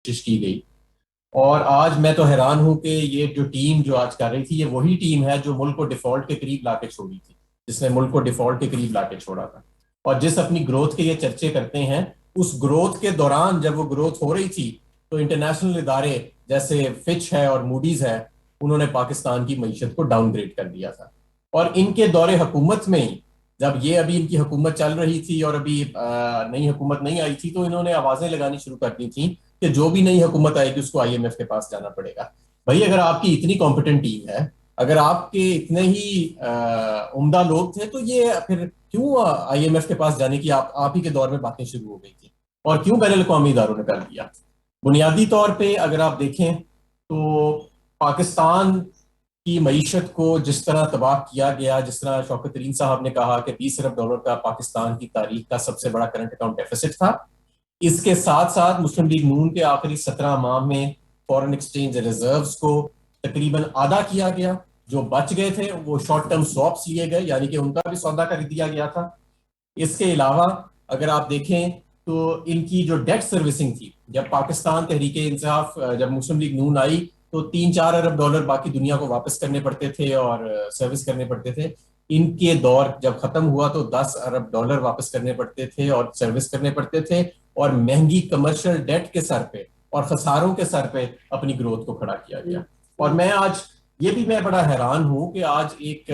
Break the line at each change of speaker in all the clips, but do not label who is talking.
کوشش کی گئی. اور آج میں تو حیران ہوں کہ یہ جو ٹیم جو آج کر رہی تھی، یہ وہی ٹیم ہے جو ملک کو ڈیفالٹ کے قریب لا کے چھوڑی تھی، جس نے ملک کو ڈیفالٹ کے قریب لا کے چھوڑا تھا. اور جس اپنی گروتھ کے یہ چرچے کرتے ہیں، اس گروتھ کے دوران جب وہ گروتھ ہو رہی تھی تو انٹرنیشنل ادارے جیسے فچ ہے اور موڈیز ہے، انہوں نے پاکستان کی معیشت کو ڈاؤن گریڈ کر دیا تھا. اور ان کے دور حکومت میں ہی، جب یہ ابھی ان کی حکومت چل رہی تھی اور ابھی نئی حکومت نہیں آئی تھی، تو انہوں نے آوازیں لگانی شروع کر دی تھیں کہ جو بھی نئی حکومت آئے گی اس کو آئی ایم ایف کے پاس جانا پڑے گا. بھائی اگر آپ کی اتنی کمپٹنٹ ٹیم ہے، اگر آپ کے اتنے ہی عمدہ لوگ تھے، تو یہ پھر کیوں آئی ایم ایف کے پاس جانے کی آپ ہی کے دور میں باتیں شروع ہو گئی تھی، اور کیوں بین الاقوامی اداروں نے کر دیا؟ بنیادی طور پہ اگر آپ دیکھیں تو پاکستان کی معیشت کو جس طرح تباہ کیا گیا، جس طرح شوکت ترین صاحب نے کہا کہ $20 ارب کا پاکستان کی تاریخ کا سب سے بڑا کرنٹ اکاؤنٹ ڈیفیسٹ تھا، اس کے ساتھ ساتھ مسلم لیگ نون کے آخری 17 ماہ میں فورن ایکسچینج ریزروز کو تقریباً آدھا کیا گیا. جو بچ گئے تھے وہ شارٹ ٹرم سواپس لیے گئے، یعنی کہ ان کا بھی سودا کر دیا گیا تھا. اس کے علاوہ اگر آپ دیکھیں تو ان کی جو ڈیٹ سروسنگ تھی، جب پاکستان تحریک انصاف، جب مسلم لیگ نون آئی تو $3-4 ارب باقی دنیا کو واپس کرنے پڑتے تھے اور سروس کرنے پڑتے تھے. ان کے دور جب ختم ہوا تو $10 ارب واپس کرنے پڑتے تھے اور سروس کرنے پڑتے تھے، اور مہنگی کمرشل ڈیٹ کے سر پہ اور خساروں کے سر پہ اپنی گروتھ کو کھڑا کیا گیا. اور میں آج یہ بھی میں بڑا حیران ہوں کہ آج ایک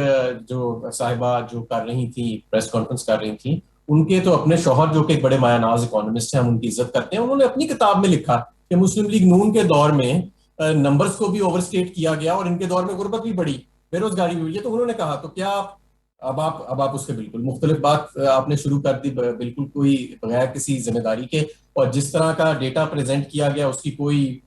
جو صاحبہ جو کر رہی تھی پریس کانفرنس کر رہی تھیں، ان کے تو اپنے شوہر جو کہ ایک بڑے مایہ ناز اکانومسٹ ہیں، ہم ان کی عزت کرتے ہیں، انہوں نے اپنی کتاب میں لکھا کہ مسلم لیگ نون کے دور میں نمبرز کو بھی اوور اسٹیٹ کیا گیا اور ان کے دور میں غربت بھی بڑھی، بے روزگاری بھی ہوئی ہے. تو انہوں نے کہا تو کیا اب آپ اس کے بالکل مختلف بات آپ نے شروع کر دی، بالکل کوئی بغیر کسی ذمہ داری کے. اور جس طرح کا ڈیٹا پریزنٹ کیا گیا اس کی کوئی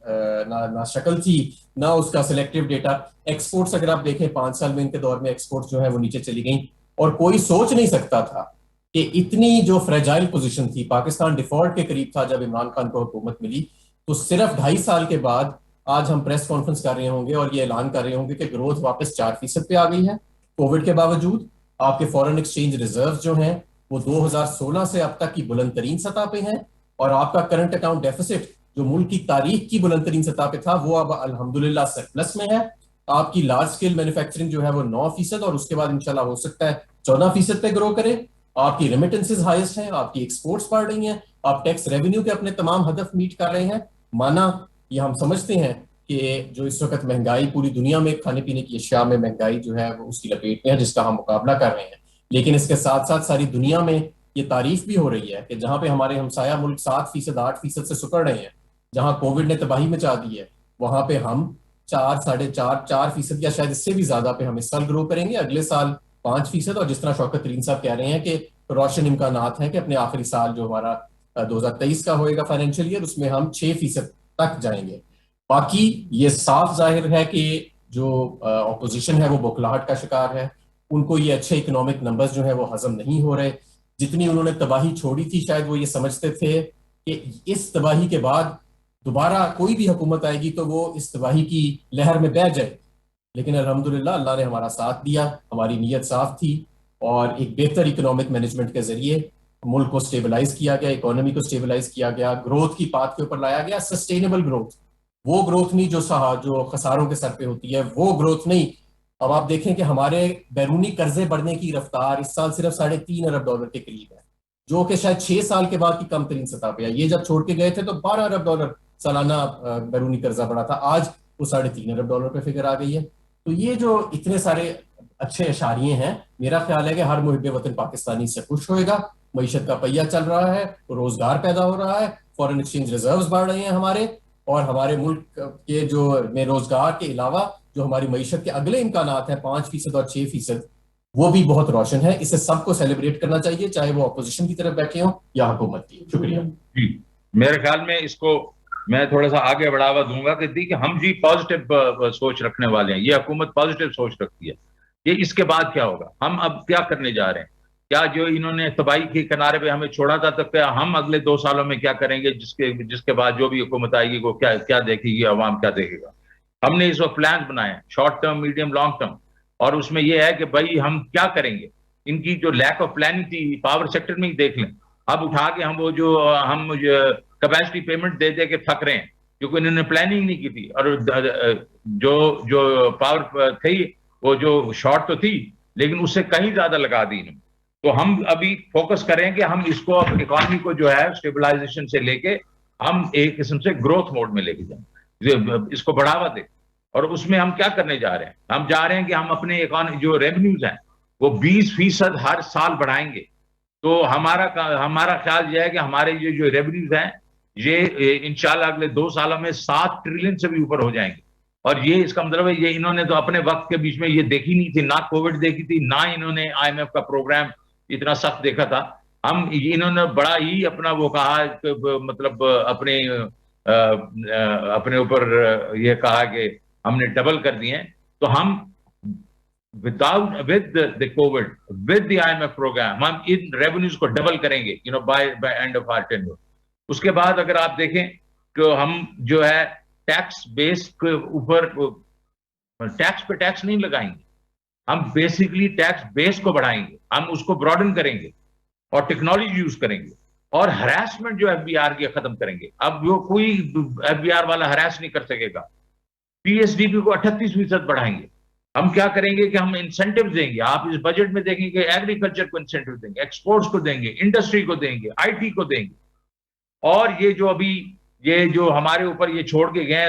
نہ شکل تھی نہ اس کا سلیکٹیو ڈیٹا. ایکسپورٹس اگر آپ دیکھیں 5 سال میں ان کے دور میں ایکسپورٹس جو ہے وہ نیچے چلی گئیں، اور کوئی سوچ نہیں سکتا تھا کہ اتنی جو فریجائل پوزیشن تھی، پاکستان ڈیفالٹ کے قریب تھا جب عمران خان کو حکومت ملی، تو صرف 2.5 سال کے بعد آج ہم پریس کانفرنس کر رہے ہوں گے اور یہ اعلان کر رہے ہوں گے کہ گروتھ واپس 4% پہ آ گئی ہے کووڈ کے باوجود. آپ کے فورن ایکسچینج ریزروز جو ہیں وہ 2016 سے اب تک کی بلند ترین سطح پہ ہیں، اور آپ کا کرنٹ اکاؤنٹ ڈیفیسٹ جو ملک کی تاریخ کی بلند ترین سطح پہ تھا وہ اب الحمدللہ سرپلس میں ہے. آپ کی لارج اسکیل مینوفیکچرنگ جو ہے وہ 9%، اور اس کے بعد انشاءاللہ ہو سکتا ہے 14% پہ گرو کرے. آپ کی ریمیٹنسز ہائیسٹ ہیں، آپ کی ایکسپورٹس بڑھ رہی ہیں، آپ ٹیکس ریونیو کے اپنے تمام ہدف میٹ کر رہے ہیں. مانا یہ ہم سمجھتے ہیں کہ جو اس وقت مہنگائی پوری دنیا میں کھانے پینے کی اشیاء میں مہنگائی جو ہے وہ اس کی لپیٹ میں ہے جس کا ہم مقابلہ کر رہے ہیں، لیکن اس کے ساتھ ساتھ ساری دنیا میں یہ تعریف بھی ہو رہی ہے کہ جہاں پہ ہمارے ہمسایہ ملک 7%، 8% سے سکڑ رہے ہیں، جہاں کووڈ نے تباہی مچا دی ہے، وہاں پہ ہم 4.5-4% یا شاید اس سے بھی زیادہ پہ ہم اس سال گرو کریں گے، اگلے سال 5%. اور جس طرح شوکت ترین صاحب کہہ رہے ہیں کہ روشن امکانات ہیں کہ اپنے آخری سال جو ہمارا 2023 کا ہوئے گا فائنینشیل ایئر، اس میں ہم 6% تک جائیں گے. باقی یہ صاف ظاہر ہے کہ جو اپوزیشن ہے وہ بوکھلاہٹ کا شکار ہے، ان کو یہ اچھے اکنامک نمبرز جو ہیں وہ ہضم نہیں ہو رہے. جتنی انہوں نے تباہی چھوڑی تھی شاید وہ یہ سمجھتے تھے کہ اس تباہی کے بعد دوبارہ کوئی بھی حکومت آئے گی تو وہ اس تباہی کی لہر میں بہہ جائے. لیکن الحمدللہ اللہ نے ہمارا ساتھ دیا، ہماری نیت صاف تھی، اور ایک بہتر اکنامک مینجمنٹ کے ذریعے ملک کو سٹیبلائز کیا گیا، اکانومی کو سٹیبلائز کیا گیا، گروتھ کی پاتھ کے اوپر لایا گیا، سسٹینیبل گروتھ. وہ گروتھ نہیں جو خساروں کے سر پہ ہوتی ہے، وہ گروتھ نہیں. اب آپ دیکھیں کہ ہمارے بیرونی قرضے بڑھنے کی رفتار اس سال صرف $3.5 ارب کے قریب ہے، جو کہ شاید 6 سال کے بعد کی کم ترین سطح پہ ہے. یہ جب چھوڑ کے گئے تھے تو $12 ارب سالانہ بیرونی قرضہ بڑھا تھا، آج وہ $3.5 ارب پہ فگر آ گئی ہے. تو یہ جو اتنے سارے اچھے اشاریے ہیں، میرا خیال ہے کہ ہر محب وطن پاکستانی سے خوش ہوئے گا. معیشت کا پہیہ چل رہا ہے، روزگار پیدا ہو رہا ہے، فورن ایکسچینج ریزروز بڑھ رہے ہیں ہمارے، اور ہمارے ملک کے جو میں روزگار کے علاوہ جو ہماری معیشت کے اگلے امکانات ہیں 5% اور 6%، وہ بھی بہت روشن ہے. اسے سب کو سیلیبریٹ کرنا چاہیے، چاہے وہ اپوزیشن کی طرف بیٹھے ہوں یا حکومت کی. شکریہ.
جی میرے خیال میں اس کو میں تھوڑا سا آگے بڑھاوا دوں گا کہ ہم جی پازیٹیو سوچ رکھنے والے ہیں، یہ حکومت پازیٹیو سوچ رکھتی ہے کہ اس کے بعد کیا ہوگا، ہم اب کیا کرنے جا رہے ہیں، کیا جو انہوں نے تباہی کے کنارے پہ ہمیں چھوڑا تھا تو کیا ہم اگلے 2 سالوں میں کیا کریں گے، جس کے بعد جو بھی حکومت آئے گی وہ کیا دیکھے گی، عوام کیا دیکھے گا. ہم نے اس وقت پلان بنائے ہیں، short term, medium, long term, اور اس میں یہ ہے کہ بھائی ہم کیا کریں گے. ان کی جو لیک آف پلاننگ تھی پاور سیکٹر میں ہی دیکھ لیں، اب اٹھا کے ہم وہ جو ہم کیپیسٹی پیمنٹ دے کے تھک رہے ہیں، کیونکہ انہوں نے پلاننگ نہیں کی تھی, اور جو پاور تھی وہ جو شارٹ تو تھی لیکن اس سے کہیں زیادہ لگا دی انہوں نے. تو ہم ابھی فوکس کریں کہ ہم اس کو اکانومی کو جو ہے اسٹیبلائزیشن سے لے کے ہم ایک قسم سے گروتھ موڈ میں لے کے جائیں, اس کو بڑھاوا دیں. اور اس میں ہم کیا کرنے جا رہے ہیں, ہم جا رہے ہیں کہ ہم اپنے جو ریونیوز ہیں وہ 20% ہر سال بڑھائیں گے. تو ہمارا خیال یہ ہے کہ ہمارے یہ جو ریونیوز ہیں یہ انشاءاللہ اگلے 2 سالوں میں 7 ٹریلین سے بھی اوپر ہو جائیں گے. اور یہ اس کا مطلب ہے یہ انہوں نے تو اپنے وقت کے بیچ میں یہ دیکھی نہیں تھی, نہ کووڈ دیکھی تھی, نہ انہوں نے IMF کا پروگرام اتنا سخت دیکھا تھا. انہوں نے بڑا ہی اپنا وہ کہا, مطلب اپنے اوپر یہ کہا کہ ہم نے ڈبل کر دیے ہیں. تو ہم with the COVID, with the IMF program, ہم ان ریونیوز کو ڈبل کریں گے by end of our tenure. اس کے بعد اگر آپ دیکھیں کہ ہم جو ہے ٹیکس بیس کے اوپر ٹیکس پہ ٹیکس نہیں لگائیں گے, ہم بیسکلی ٹیکس بیس کو بڑھائیں گے, ہم اس کو براڈن کریں گے اور ٹیکنالوجی یوز کریں گے, اور ہراسمنٹ جو FBR کی ختم کریں گے. اب وہ کوئی FBR والا ہراس نہیں کر سکے گا. PSDP کو 38% بڑھائیں گے. ہم کیا کریں گے کہ ہم انسینٹیو دیں گے, آپ اس بجٹ میں دیکھیں گے ایگریکلچر کو انسینٹیو دیں گے, ایکسپورٹس کو دیں گے, انڈسٹری کو دیں گے, IT کو دیں گے. اور یہ جو ابھی یہ جو ہمارے اوپر یہ چھوڑ کے گئے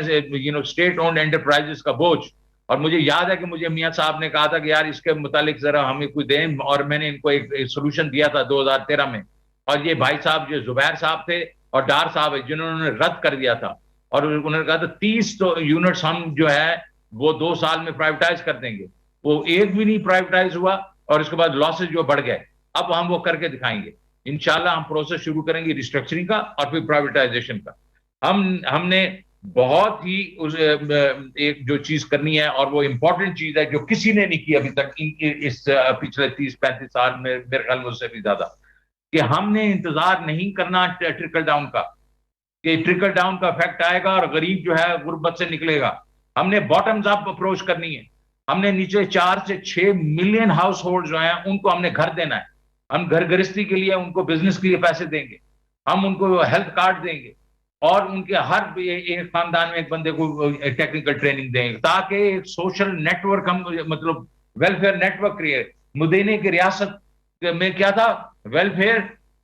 اسٹیٹ اونڈ انٹرپرائزز کا بوجھ, اور مجھے یاد ہے کہ مجھے میاں صاحب نے کہا تھا کہ یار اس کے متعلق ذرا ہمیں کوئی دیں, اور میں نے ان کو ایک سولوشن دیا تھا 2013 میں. اور یہ بھائی صاحب جو زبیر صاحب تھے اور ڈار صاحب ہے جنہوں نے رد کر دیا تھا, اور انہوں نے کہا تھا 30 یونٹس ہم جو ہے وہ 2 سال میں پرائیویٹائز کر دیں گے. وہ ایک بھی نہیں پرائیویٹائز ہوا, اور اس کے بعد لاسز جو بڑھ گئے. اب ہم وہ کر کے دکھائیں گے انشاءاللہ. ہم پروسیس شروع کریں گے ریسٹرکچرنگ کا اور پھر پرائیویٹائزیشن کا. ہم نے بہت ہی ایک جو چیز کرنی ہے, اور وہ امپورٹنٹ چیز ہے جو کسی نے نہیں کی ابھی تک اس پچھلے 30-35 سال میں, میرے خیال میں اس سے بھی زیادہ, کہ ہم نے انتظار نہیں کرنا ٹرکل ڈاؤن کا, کہ ٹرکل ڈاؤن کا افیکٹ آئے گا اور غریب جو ہے غربت سے نکلے گا. ہم نے باٹمز اپ اپروچ کرنی ہے. ہم نے نیچے 4 سے 6 ملین ہاؤس ہولڈ جو ہیں ان کو ہم نے گھر دینا ہے. ہم گھر گرستی کے لیے ان کو بزنس کے لیے پیسے دیں گے, ہم ان کو ہیلتھ کارڈ دیں گے, اور ان کے ہر ایک خاندان میں ایک بندے کو ٹیکنیکل ٹریننگ دیں گے, تاکہ ایک سوشل نیٹ ورک, ہم مطلب ویلفیئر نیٹ ورک کریٹ. مدینہ کی ریاست میں کیا تھا, ویلفیئر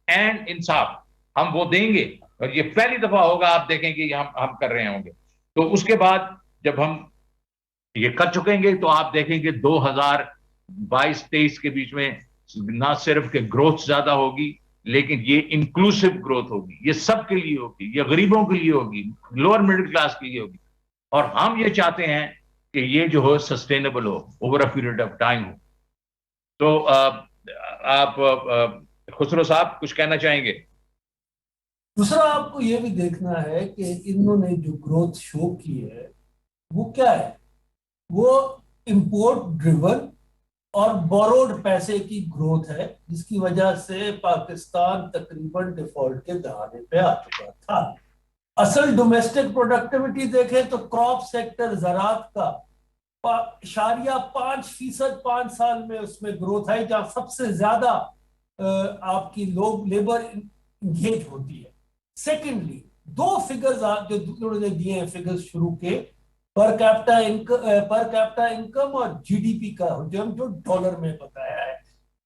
اینڈ انصاف, ہم وہ دیں گے, اور یہ پہلی دفعہ ہوگا, آپ دیکھیں کہ ہم کر رہے ہوں گے. تو اس کے بعد جب ہم یہ کر چکیں گے تو آپ دیکھیں گے 2022-23 کے بیچ میں نہ صرف کہ گروتھ زیادہ ہوگی, لیکن یہ انکلوسیو گروتھ ہوگی, یہ سب کے لیے ہوگی, یہ غریبوں کے لیے ہوگی, لوور مڈل کلاس کے لیے ہوگی. اور ہم یہ چاہتے ہیں کہ یہ جو ہو سسٹینیبل ہو, over a period of time ہو. تو آپ خسرو صاحب کچھ کہنا چاہیں گے؟
دوسرا آپ کو یہ بھی دیکھنا ہے کہ انہوں نے جو گروتھ شو کی ہے وہ کیا ہے, وہ امپورٹ ڈریون اور بوروڈ پیسے کی گروتھ ہے, جس کی وجہ سے پاکستان تقریباً ڈیفالٹ کے دہانے پہ آ چکا تھا. اصل ڈومیسٹک پروڈکٹیوٹی دیکھیں تو کراپ سیکٹر زراعت کا 5% 5 سال میں اس میں گروتھ ہے, جہاں سب سے زیادہ آپ کی لیبر انگیج ہوتی ہے. سیکنڈلی 2 فگرز جو انہوں نے دیے ہیں, فگرز شروع کے پر کیپٹا انکم اور GDP کا, جو ڈالر میں بتایا ہے.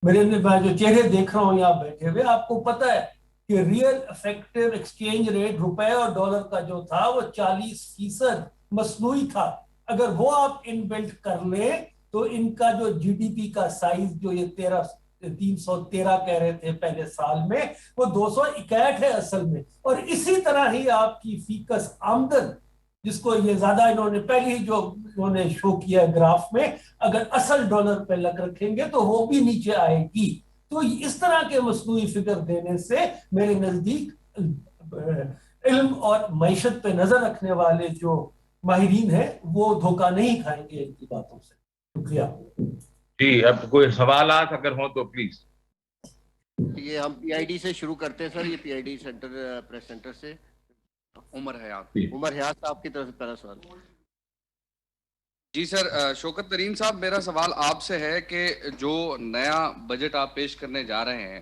میں جو چہرے دیکھ رہا ہوں یہاں بیٹھے ہوئے, آپ کو پتا ہے کہ ریئل افیکٹو ایکسچینج ریٹ روپے اور ڈالر کا جو تھا وہ 40% مصنوعی تھا. اگر وہ آپ ان بلٹ کر لیں تو ان کا جو GDP کا سائز جو یہ 313 کہہ رہے تھے پہلے سال میں, وہ 261 ہے اصل میں. اور اسی طرح ہی آپ کی فیکس آمدن, جس کو یہ زیادہ انہوں نے پہلی جو انہوں نے شو کیا گراف میں, اگر اصل ڈالر پہ لگ رکھیں گے تو وہ بھی نیچے آئے گی. تو اس طرح کے مصنوعی فگر دینے سے میرے نزدیک علم اور معیشت پہ نظر رکھنے والے جو ماہرین ہیں وہ دھوکہ نہیں کھائیں گے ان کی باتوں سے. شکریہ.
جی, اب کوئی سوالات اگر ہوں تو پلیز.
یہ ہم PID سے شروع کرتے ہیں سر, یہ PID سینٹر پریس سینٹر سے عمر حیات صاحب کی طرف سے پہلا سوال.
جی سر, شوکت ترین صاحب, میرا سوال آپ سے ہے کہ جو نیا بجٹ آپ پیش کرنے جا رہے ہیں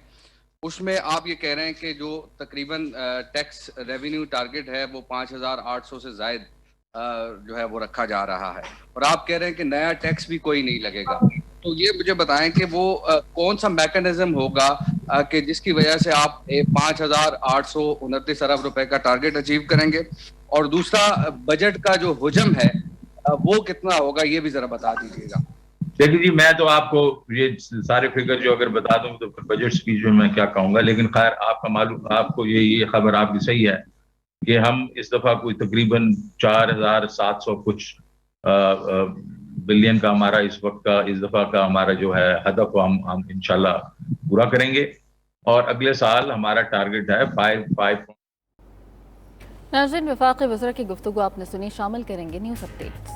اس میں آپ یہ کہہ رہے ہیں کہ جو تقریباً ٹیکس ریونیو ٹارگٹ ہے وہ 5,800 سے زائد جو ہے وہ رکھا جا رہا ہے، اور آپ کہہ رہے ہیں کہ نیا ٹیکس بھی کوئی نہیں لگے گا. تو یہ مجھے بتائیں کہ وہ کون سا میکنزم ہوگا کہ جس کی وجہ سے آپ 5,829 ارب روپے کا ٹارگٹ اچیو کریں گے، اور دوسرا بجٹ کا جو حجم ہے وہ کتنا ہوگا، یہ بھی ذرا بتا دیجیے گا.
دیکھیے جی، میں تو آپ کو یہ سارے فگر جو اگر بتا دوں تو پھر بجٹ اسپیچ میں کیا کہوں گا، لیکن خیر آپ کا معلوم، آپ کو یہ خبر آپ کی صحیح ہے کہ ہم اس دفعہ کوئی تقریباً 4,700 کچھ بلین کا ہمارا اس وقت کا، اس دفعہ کا ہمارا جو ہے ہدف ہم انشاءاللہ پورا کریں گے، اور اگلے سال ہمارا ٹارگٹ ہے 5.
ناظرین، وفاقی وزراء کی گفتگو آپ نے سنی، شامل کریں گے نیوز اپڈیٹس.